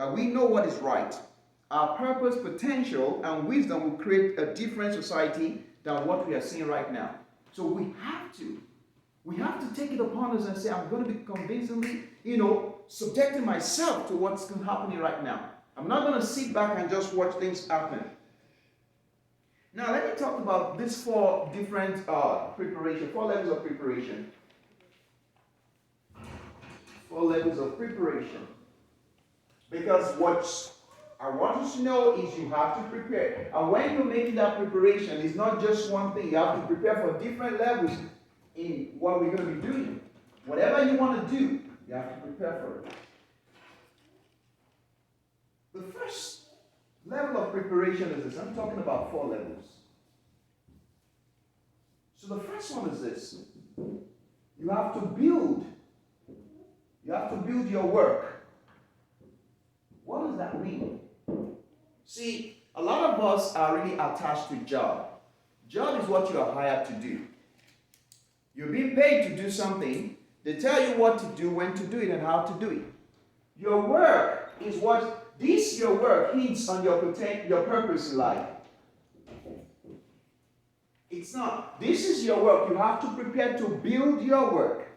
that we know what is right. Our purpose, potential, and wisdom will create a different society than what we are seeing right now. So we have to. We have to take it upon us and say, I'm going to be convincingly, subjecting myself to what's happening right now. I'm not going to sit back and just watch things happen. Now, let me talk about these four different four levels of preparation. 4 levels of preparation. Because what I want you to know is you have to prepare. And when you're making that preparation, it's not just one thing. You have to prepare for different levels in what we're going to be doing. Whatever you want to do, you have to prepare for it. The first level of preparation is this. I'm talking about 4 levels. So the first one is this. You have to build. You have to build your work. What does that mean? See, a lot of us are really attached to job. Job is what you are hired to do. You're being paid to do something. They tell you what to do, when to do it, and how to do it. Your work is your work hints on your purpose in life. It's not. This is your work. You have to prepare to build your work.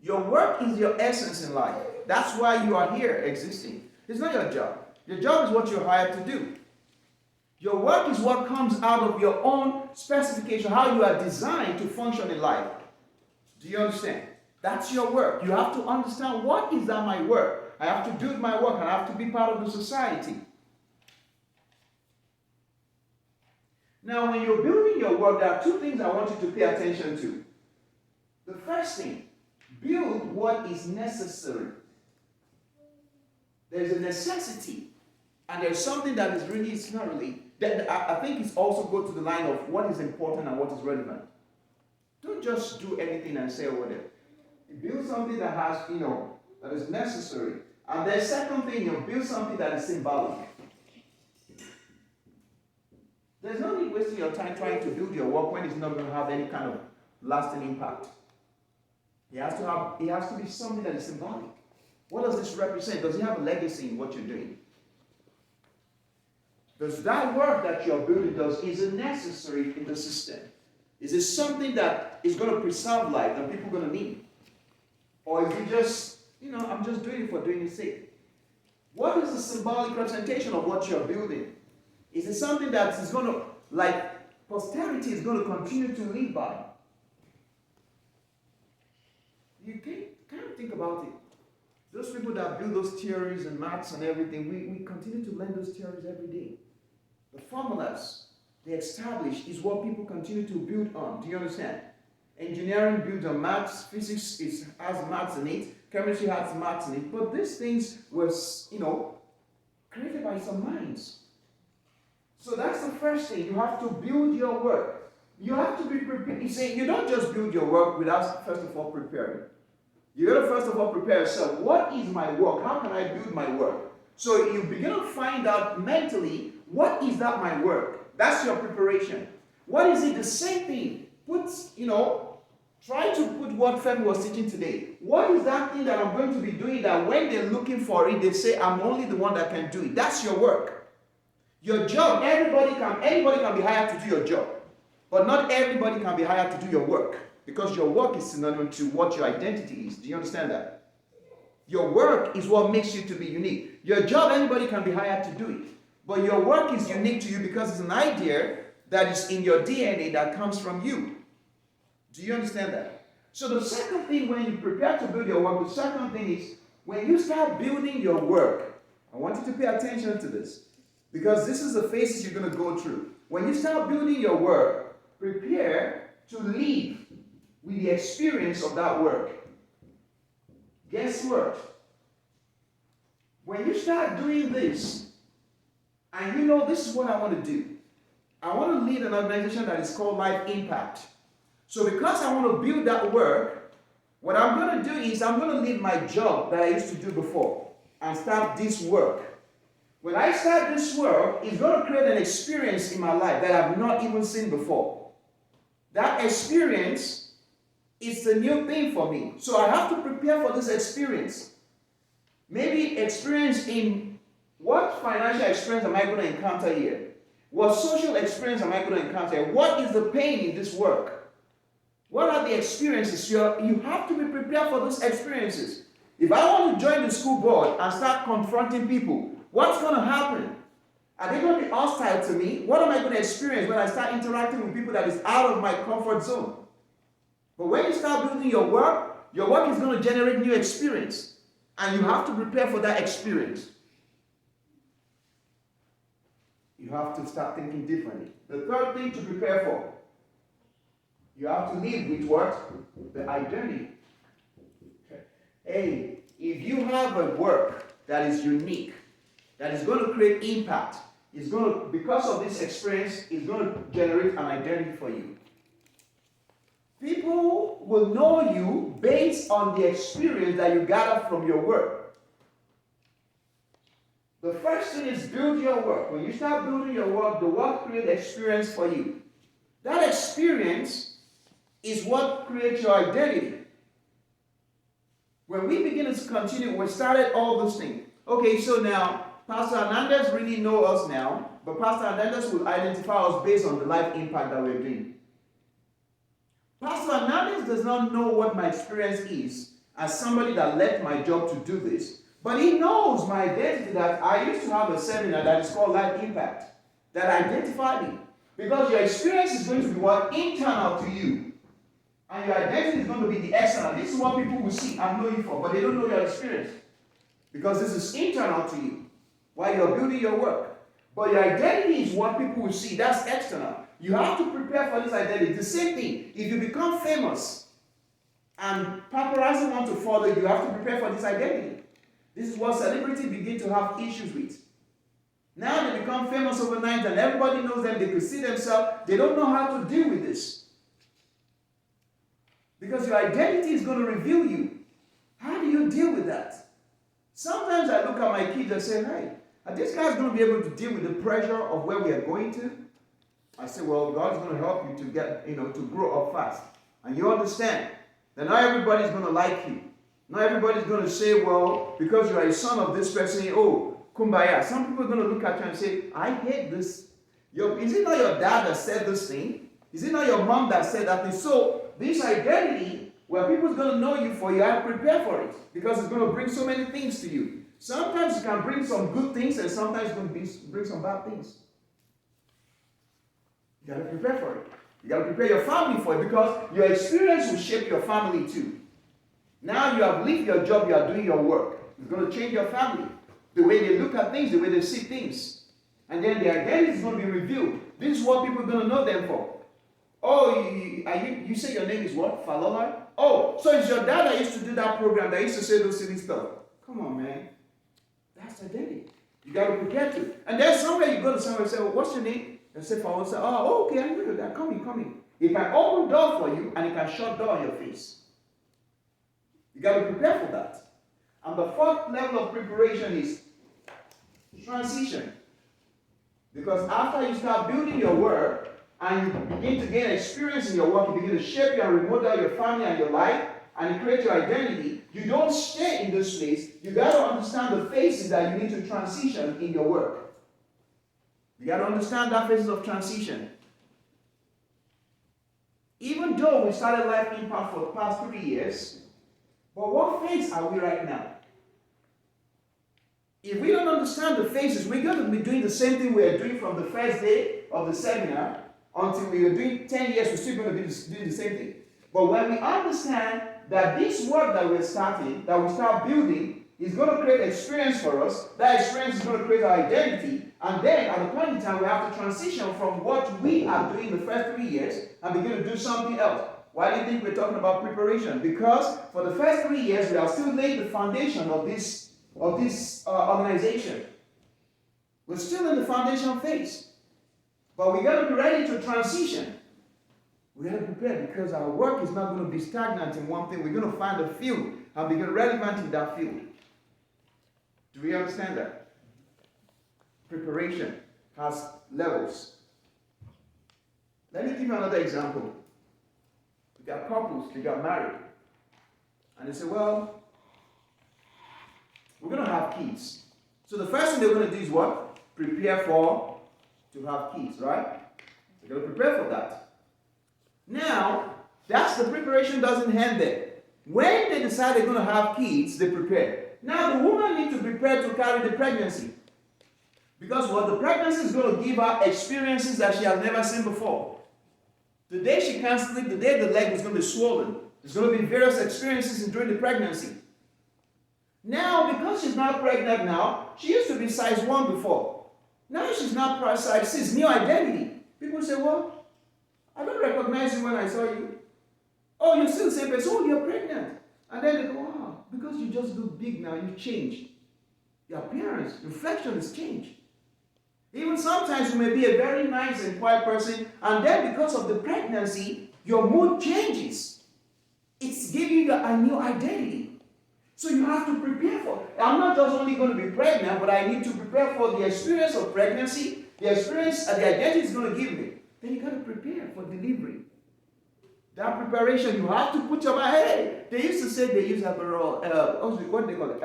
Your work is your essence in life. That's why you are here existing. It's not your job. Your job is what you're hired to do. Your work is what comes out of your own specification, how you are designed to function in life. Do you understand? That's your work. You have to understand, what is that my work? I have to do my work and I have to be part of the society. Now, when you're building your work, there are 2 things I want you to pay attention to. The first thing, build what is necessary. There's a necessity, and there's something that is really, it's not really, that I think it's also go to the line of what is important and what is relevant. Don't just do anything and say whatever. Build something that has, that is necessary. And the second thing, build something that is symbolic. There's no need wasting your time trying to build your work when it's not going to have any kind of lasting impact. It has to be something that is symbolic. What does this represent? Does it have a legacy in what you're doing? Does that work that you're building, is it necessary in the system? Is it something that is going to preserve life that people are going to need? Or is it just, I'm just doing it for doing its sake? What is the symbolic representation of what you're building? Is it something that is going to, posterity is going to continue to live by? You can kind of think about it. Those people that build those theories and maths and everything, we continue to learn those theories every day. The formulas they establish is what people continue to build on. Do you understand? Engineering builds on maths, physics has maths in it, chemistry has maths in it, but these things were, created by some minds. So that's the first thing. You have to build your work. You have to be prepared. You say, you don't just build your work without first of all preparing. You got to first of all prepare yourself. What is my work? How can I build my work? So you begin to find out mentally, what is that my work? That's your preparation. What is it? The same thing. Try to put what Femi was teaching today. What is that thing that I'm going to be doing that when they're looking for it, they say, I'm only the one that can do it? That's your work. Your job, anybody can be hired to do your job. But not everybody can be hired to do your work. Because your work is synonymous to what your identity is. Do you understand that? Your work is what makes you to be unique. Your job, anybody can be hired to do it. But your work is unique to you because it's an idea that is in your DNA that comes from you. Do you understand that? So the second thing when you prepare to build your work, the second thing is when you start building your work, I want you to pay attention to this. Because this is the phases you're going to go through. When you start building your work, prepare to live with the experience of that work. Guess what? When you start doing this, and this is what I want to do. I want to lead an organization that is called Life Impact. So because I want to build that work, what I'm going to do is I'm going to leave my job that I used to do before and start this work. When I start this work, it's going to create an experience in my life that I've not even seen before. That experience is a new thing for me. So I have to prepare for this experience. Maybe experience in what financial experience am I going to encounter here? What social experience am I going to encounter here? What is the pain in this work? What are the experiences? You have to be prepared for those experiences. If I want to join the school board and start confronting people, what's going to happen? Are they going to be hostile to me? What am I going to experience when I start interacting with people that is out of my comfort zone? But when you start building your work is going to generate new experience. And you have to prepare for that experience. You have to start thinking differently. The third thing to prepare for, you have to live with what? The identity. Okay. Hey, if you have a work that is unique, that is going to create impact, because of this experience, it's going to generate an identity for you. People will know you based on the experience that you gather from your work. The first thing is build your work. When you start building your work, the work creates experience for you. That experience is what creates your identity. When we begin to continue, we started all those things. Okay, so now, Pastor Hernandez really knows us now, but Pastor Hernandez will identify us based on the life impact that we're doing. Pastor Hernandez does not know what my experience is as somebody that left my job to do this, but he knows my identity, that I used to have a seminar that is called Life Impact, that identified me. Because your experience is going to be what? Internal to you. And your identity is going to be the external. This is what people will see and know you for, but they don't know your experience. Because this is internal to you while you're building your work. But your identity is what people will see. That's external. You have to prepare for this identity. The same thing. If you become famous and paparazzi want to follow you, you have to prepare for this identity. This is what celebrities begin to have issues with. Now they become famous overnight and everybody knows them. They can see themselves. They don't know how to deal with this. Because your identity is going to reveal you. How do you deal with that? Sometimes I look at my kids and say, hey, are these guys going to be able to deal with the pressure of where we are going to? I say, well, God's going to help you to get, to grow up fast. And you understand that not everybody's going to like you. Not everybody's going to say, well, because you are a son of this person, oh, kumbaya. Some people are going to look at you and say, I hate this. Is it not your dad that said this thing? Is it not your mom that said that thing? So this identity, where people's going to know you for, you have to prepare for it. Because it's going to bring so many things to you. Sometimes it can bring some good things, and sometimes it's going to bring some bad things. You got to prepare for it. You got to prepare your family for it, because your experience will shape your family too. Now you have left your job, you are doing your work. It's going to change your family. The way they look at things, the way they see things. And then the identity is going to be revealed. This is what people are going to know them for. Oh, you say your name is what? Falola? Oh, so it's your dad that used to do that program, that used to say those silly stuff. Come on, man. That's identity. You got to prepare to. And then somewhere you go to somewhere and say, well, what's your name? And say, Falola, say, oh, okay, I know your dad. Come in. It can open door for you, and it can shut door on your face. You got to prepare for that. And the fourth level of preparation is transition. Because after you start building your work and you begin to gain experience in your work, you begin to shape and remodel your family and your life, and you create your identity, you don't stay in this place. You got to understand the phases that you need to transition in your work. You got to understand that phases of transition. Even though we started Life Impact for the past 3 years, but what phase are we right now? If we don't understand the phases, we're going to be doing the same thing we are doing from the first day of the seminar until we are doing 10 years, we're still going to be doing the same thing. But when we understand that this work that we're starting, that we start building, is going to create experience for us, that experience is going to create our identity, and then at a point in time, we have to transition from what we are doing the first 3 years and begin to do something else. Why do you think we're talking about preparation? Because for the first 3 years, we are still laying the foundation of this organization. We're still in the foundation phase. But we got to be ready to transition. We got to prepare, because our work is not going to be stagnant in one thing. We're going to find a field and become relevant in that field. Do we understand that? Preparation has levels. Let me give you another example. You got couples, they got married. And they say, well, we're going to have kids. So the first thing they're going to do is what? Prepare to have kids, right? They're going to prepare for that. Now, that's the preparation doesn't end there. When they decide they're going to have kids, they prepare. Now, the woman needs to prepare to carry the pregnancy. Because what the pregnancy is going to give her experiences that she has never seen before. The day she can't sleep, the day the leg is going to be swollen. There's going to be various experiences during the pregnancy. Now, because she's not pregnant now, she used to be size 1 before. Now she's not size 6, new identity. People say, well, I don't recognize you when I saw you. Oh, you're still the same person. Oh, you're pregnant. And then they go, wow, because you just look big now, you changed. Your appearance, reflection has changed. Even sometimes you may be a very nice and quiet person, and then because of the pregnancy, your mood changes. It's giving you a new identity. So you have to prepare for it. I'm not just only going to be pregnant, but I need to prepare for the experience of pregnancy, the experience and the identity it's going to give me. Then you got to prepare for delivery. That preparation, you have to put your mind. Hey, they used to say they use epidural. What do they call it?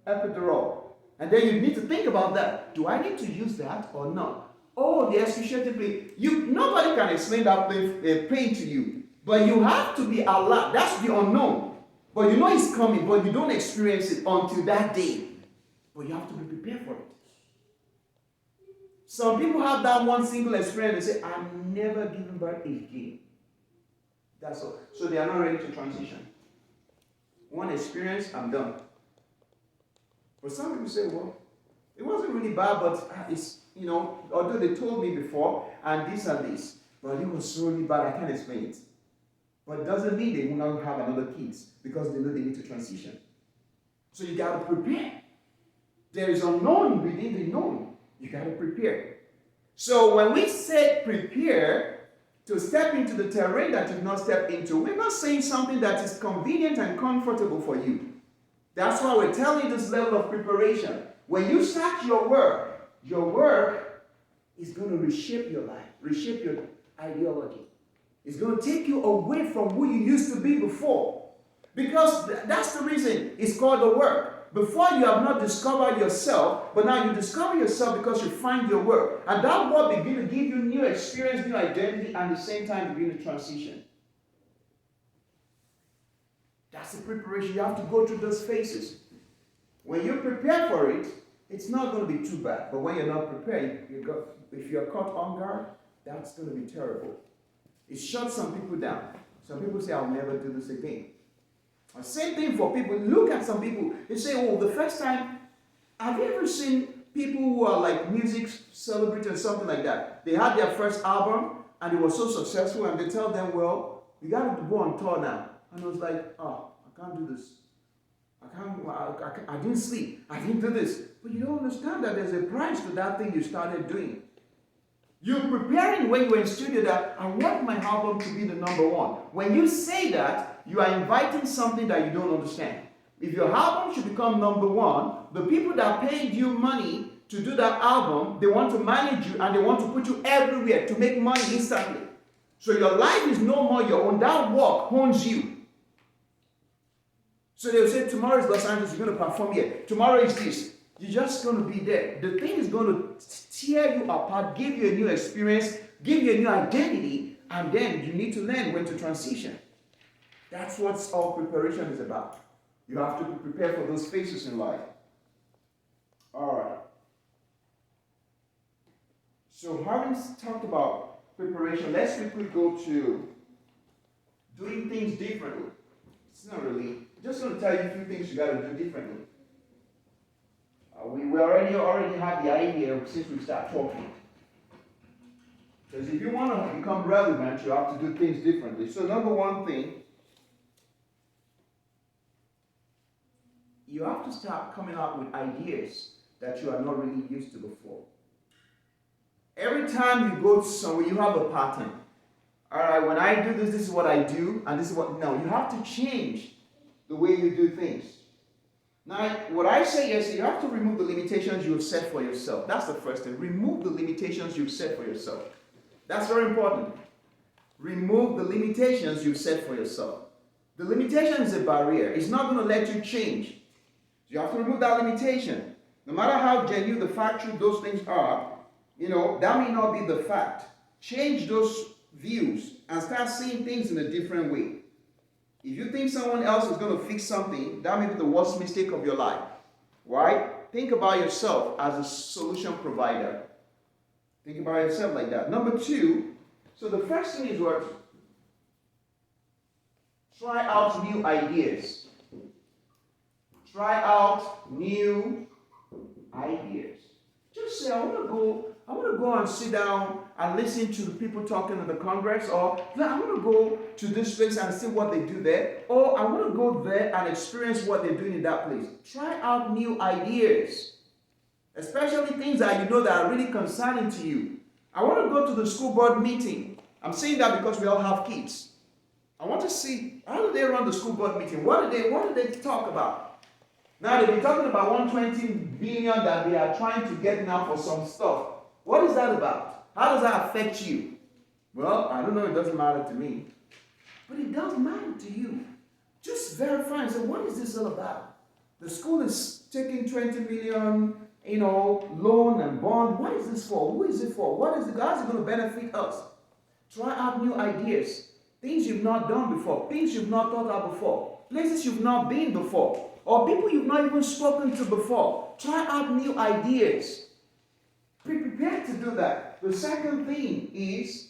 Epidural. And then you need to think about that. Do I need to use that or not? Oh, the excruciating pain. Nobody can explain that pain to you. But you have to be alert. That's the unknown. But you know it's coming, but you don't experience it until that day. But you have to be prepared for it. Some people have that one single experience. They say, I'm never giving birth again. That's all. So they are not ready to transition. One experience, I'm done. But some people say, well, it wasn't really bad, but it's, although they told me before, and this and this, but it was so really bad, I can't explain it. But it doesn't mean they will not have another kids, because they know they need to transition. So you got to prepare. There is unknown within the known. You got to prepare. So when we say prepare to step into the terrain that you've not stepped into, we're not saying something that is convenient and comfortable for you. That's why we're telling you this level of preparation. When you start your work is going to reshape your life, reshape your ideology. It's going to take you away from who you used to be before. Because that's the reason it's called the work. Before you have not discovered yourself, but now you discover yourself because you find your work. And that work begins to give you new experience, new identity, and at the same time begin to transition. That's the preparation. You have to go through those phases. When you prepare for it, it's not going to be too bad. But when you're not prepared, if you're caught on guard, that's going to be terrible. It shuts some people down. Some people say, I'll never do this again. The same thing for people. Look at some people. They say, oh, the first time, have you ever seen people who are like music celebrities or something like that? They had their first album and it was so successful, and they tell them, well, you got to go on tour now. And I was like, oh, I can't do this. I didn't sleep. I didn't do this. But you don't understand that there's a price to that thing you started doing. You're preparing when you're in studio that I want my album to be the number one. When you say that, you are inviting something that you don't understand. If your album should become number one, the people that paid you money to do that album, they want to manage you and they want to put you everywhere to make money instantly. So your life is no more your own. That work owns you. So they'll say, tomorrow is Los Angeles, you're going to perform here. Tomorrow is this. You're just going to be there. The thing is going to tear you apart, give you a new experience, give you a new identity, and then you need to learn when to transition. That's what all preparation is about. You have to be prepared for those phases in life. All right. So having talked about preparation, let's quickly go to doing things differently. It's not really, just going to tell you a few things you got to do differently. We already have the idea since we start talking. Because if you want to become relevant, you have to do things differently. So number one thing, you have to start coming up with ideas that you are not really used to before. Every time you go to somewhere, you have a pattern. All right, when I do this, this is what I do, and this is what, no, you have to change the way you do things. Now, what I say is you have to remove the limitations you've set for yourself. That's the first thing. Remove the limitations you've set for yourself. That's very important. Remove the limitations you've set for yourself. The limitation is a barrier. It's not going to let you change. You have to remove that limitation. No matter how genuine the factual those things are, that may not be the fact. Change those views and start seeing things in a different way. If you think someone else is going to fix something, that may be the worst mistake of your life. Right? Think about yourself as a solution provider. Think about yourself like that. Number two, so the first thing is what? Try out new ideas. Try out new ideas. Just say, I want to go and sit down and listen to the people talking in the Congress, or I want to go to this place and see what they do there, or I want to go there and experience what they're doing in that place. Try out new ideas, especially things that you know that are really concerning to you. I want to go to the school board meeting. I'm saying that because we all have kids. I want to see, how do they run the school board meeting? What do they talk about? Now they've been talking about 120 billion that they are trying to get now for some stuff. What is that about? How does that affect you? Well, I don't know, it doesn't matter to me. But it does matter to you. Just verify and say, what is this all about? The school is taking 20 million, loan and bond. What is this for? Who is it for? How's it going to benefit us? Try out new ideas. Things you've not done before. Things you've not thought of before. Places you've not been before. Or people you've not even spoken to before. Try out new ideas. Be prepared to do that. The second thing is,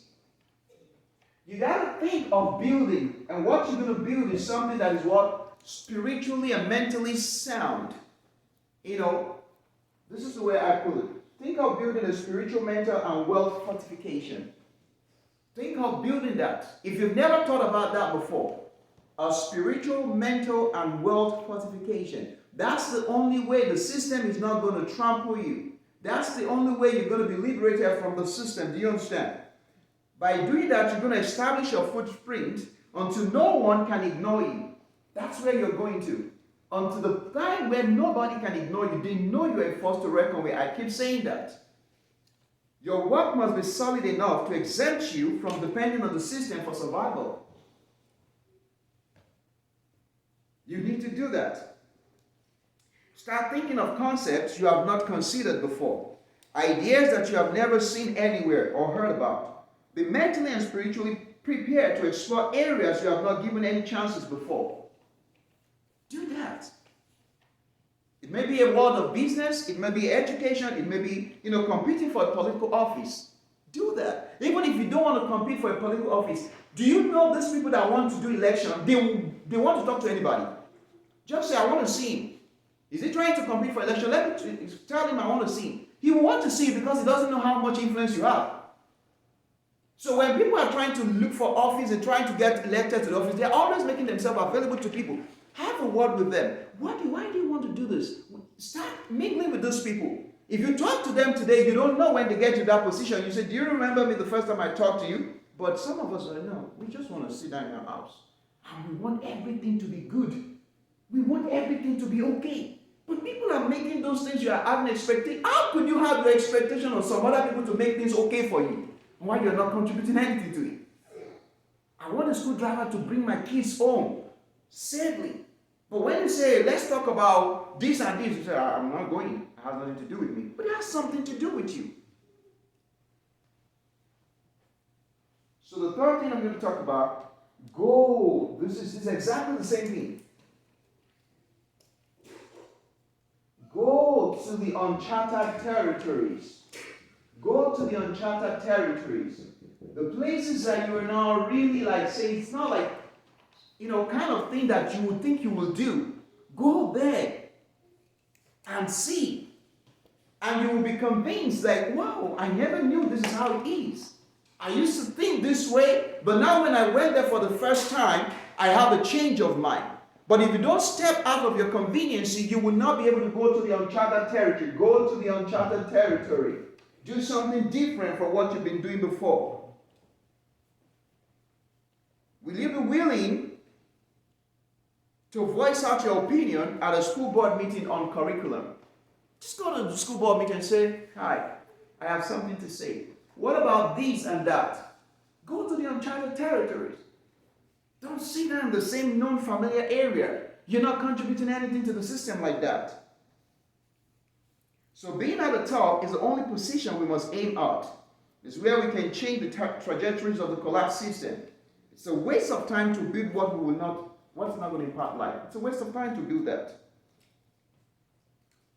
you got to think of building. And what you're going to build is something that is what? Spiritually and mentally sound. This is the way I put it. Think of building a spiritual, mental, and wealth fortification. Think of building that. If you've never thought about that before, a spiritual, mental, and wealth fortification. That's the only way the system is not going to trample you. That's the only way you're going to be liberated from the system. Do you understand? By doing that, you're going to establish your footprint until no one can ignore you. That's where you're going to. Until the time where nobody can ignore you. They know you're a force to reckon with. I keep saying that. Your work must be solid enough to exempt you from depending on the system for survival. You need to do that. Start thinking of concepts you have not considered before. Ideas that you have never seen anywhere or heard about. Be mentally and spiritually prepared to explore areas you have not given any chances before. Do that. It may be a world of business, it may be education, it may be, competing for a political office. Do that. Even if you don't want to compete for a political office, do you know these people that want to do election, they want to talk to anybody? Just say, I want to see him. Is he trying to compete for election? Let me tell him I want to see him. He will want to see you because he doesn't know how much influence you have. So when people are trying to look for office and trying to get elected to the office, they're always making themselves available to people. Have a word with them. Why do you want to do this? Start mingling with those people. If you talk to them today, you don't know when they get to that position. You say, do you remember me the first time I talked to you? But some of us are, no, we just want to sit down in our house. And we want everything to be good. We want everything to be okay. But people are making those things you are having expectation. How could you have your expectation on some other people to make things okay for you while you're not contributing anything to it? I want a screwdriver to bring my kids home safely. But when you say, let's talk about this and this, you say, I'm not going. It has nothing to do with me. But it has something to do with you. So the third thing I'm going to talk about, goal. This is exactly the same thing. Go to the uncharted territories. Go to the uncharted territories. The places that you are now really say, it's not like, kind of thing that you would think you will do. Go there and see. And you will be convinced wow, I never knew this is how it is. I used to think this way, but now when I went there for the first time, I have a change of mind. But if you don't step out of your conveniency, you will not be able to go to the uncharted territory. Go to the uncharted territory. Do something different from what you've been doing before. Will you be willing to voice out your opinion at a school board meeting on curriculum? Just go to the school board meeting and say, hi, I have something to say. What about this and that? Go to the uncharted territories. Don't sit down in the same known familiar area. you're not contributing anything to the system like that. So being at the top is the only position we must aim at. It's where we can change the trajectories of the collapse system. It's a waste of time to build what's not going to impact life. It's a waste of time to do that.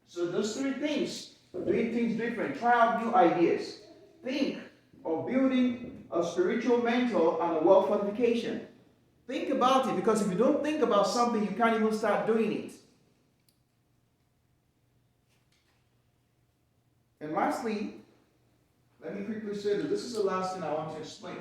So those three things, doing things different, try out new ideas. Think of building a spiritual, mental, and a wealth fortification. Think about it, because if you don't think about something, you can't even start doing it. And lastly, let me quickly say that this is the last thing I want to explain.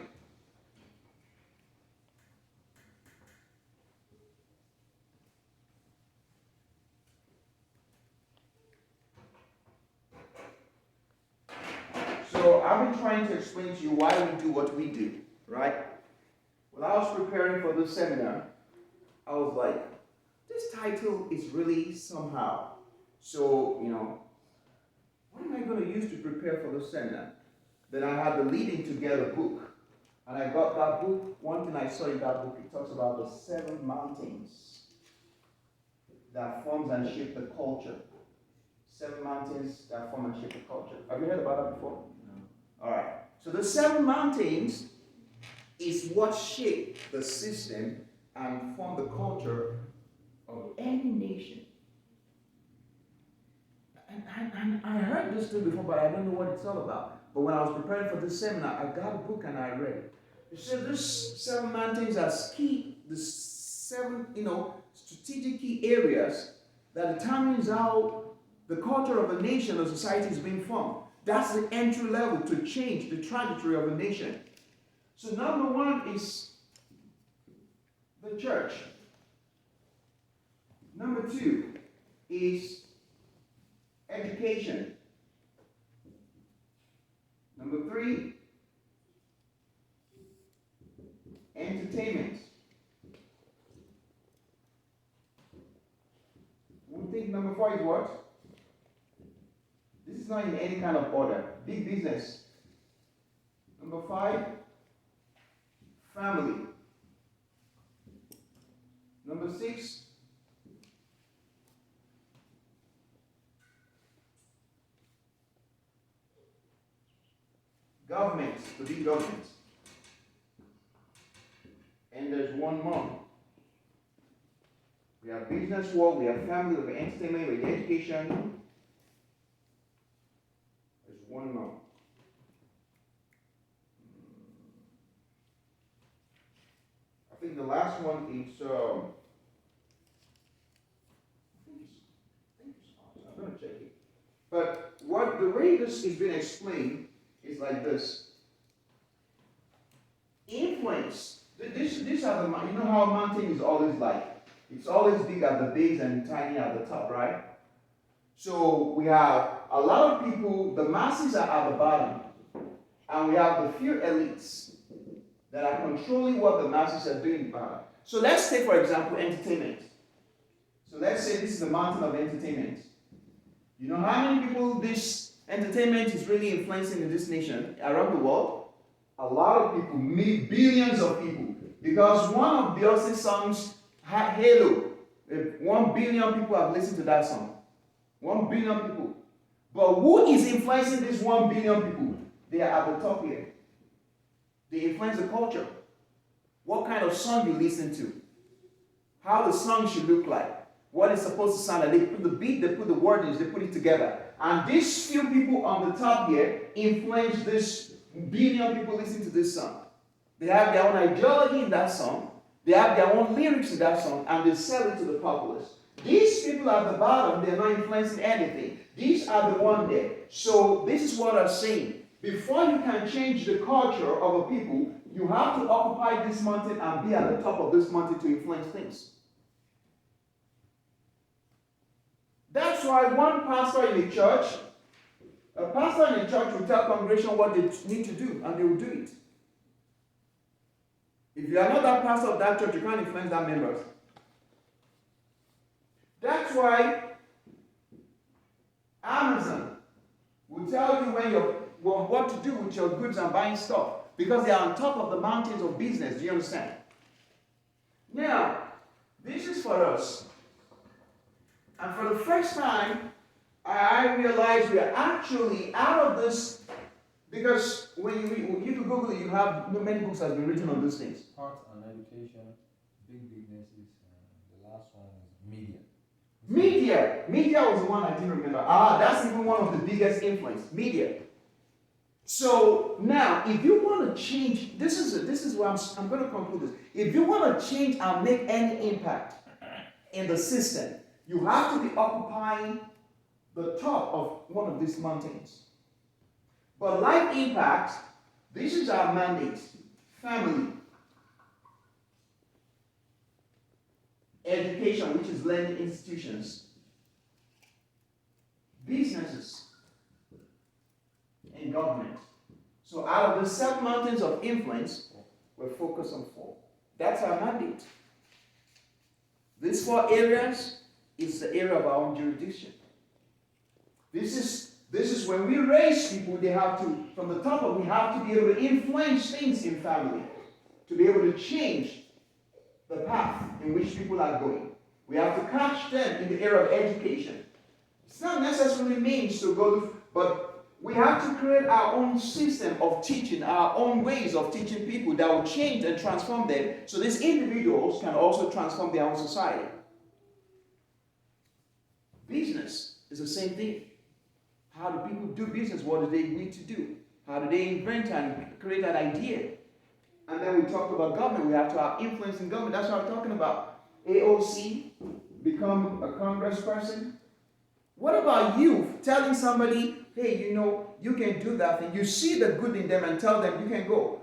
So I've been trying to explain to you why we do what we do, right? When I was preparing for this seminar, I was like, this title is really somehow. So, what am I going to use to prepare for this seminar? Then I had the Leading Together book. And I got that book. One thing I saw in that book, it talks about the 7 mountains that forms and shape the culture. 7 mountains that form and shape the culture. Have you heard about that before? No. All right. So the 7 mountains is what shape the system and form the culture of any nation. And I heard this thing before, but I don't know what it's all about. But when I was preparing for this seminar, I got a book and I read it. It said these 7 mountains are key, the 7, strategic key areas that determines how the culture of a nation or society is being formed. That's the entry level to change the trajectory of a nation. So number 1 is the church. Number 2 is education. Number 3, entertainment. We think number 4 is what? This is not in any kind of order. Big business. Number 5, family. Number 6, government, the big government. And there's one more. We have business world, we have family, we have entertainment, we have education. There's one more. I think the last one is I'm going to check it. But the way this is being explained is like this. Influence. These are the, how a mountain is always like. It's always big at the base and tiny at the top, right? So we have a lot of people, the masses are at the bottom. And we have the few elites that are controlling what the masses are doing bottom. So let's take, for example, entertainment. So let's say this is the mountain of entertainment. You know how many people this entertainment is really influencing in this nation, around the world? A lot of people, billions of people. Because one of Beyonce's songs, Halo, 1 billion people have listened to that song. 1 billion people. But who is influencing these 1 billion people? They are at the top here. They influence the culture. What kind of song you listen to. How the song should look like. What it's supposed to sound like. They put the beat, they put the wordings, they put it together. And these few people on the top here influence this billion people listening to this song. They have their own ideology in that song. They have their own lyrics in that song, and they sell it to the populace. These people at the bottom, they're not influencing anything. These are the ones there. So this is what I'm saying. Before you can change the culture of a people, you have to occupy this mountain and be at the top of this mountain to influence things. That's why one pastor in the church, a pastor in the church will tell congregation what they need to do, and they will do it. If you are not that pastor of that church, you can't influence that members. That's why Amazon will tell you what to do with your goods and buying stuff, because they are on top of the mountains of business. Do you understand? Now, this is for us. And for the first time, I realized we are actually out of this, because when you read, you can Google it, you have many books that have been written on these things. Art and education, big businesses, and the last one is media. Media was the one I didn't remember. That's even one of the biggest influence. Media. So now, if you want to change, this is where I'm going to conclude this. If you want to change and make any impact in the system, you have to be occupying the top of one of these mountains. But life impact, this is our mandate: family, education, which is learning institutions, businesses, and government. So out of the 7 mountains of influence, we're focused on 4. That's our mandate. These 4 areas is the area of our own jurisdiction. This is when we raise people, they have to, from the top of, we have to be able to influence things in family, to be able to change the path in which people are going. We have to catch them in the area of education. It's not necessarily means to go, but we have to create our own system of teaching, our own ways of teaching people that will change and transform them, so these individuals can also transform their own society. Business is the same thing. How do people do business? What do they need to do? How do they invent and create that idea? And then we talked about government. We have to have influence in government. That's what I'm talking about. AOC, become a congressperson. What about you telling somebody, hey, you can do that thing. You see the good in them and tell them you can go.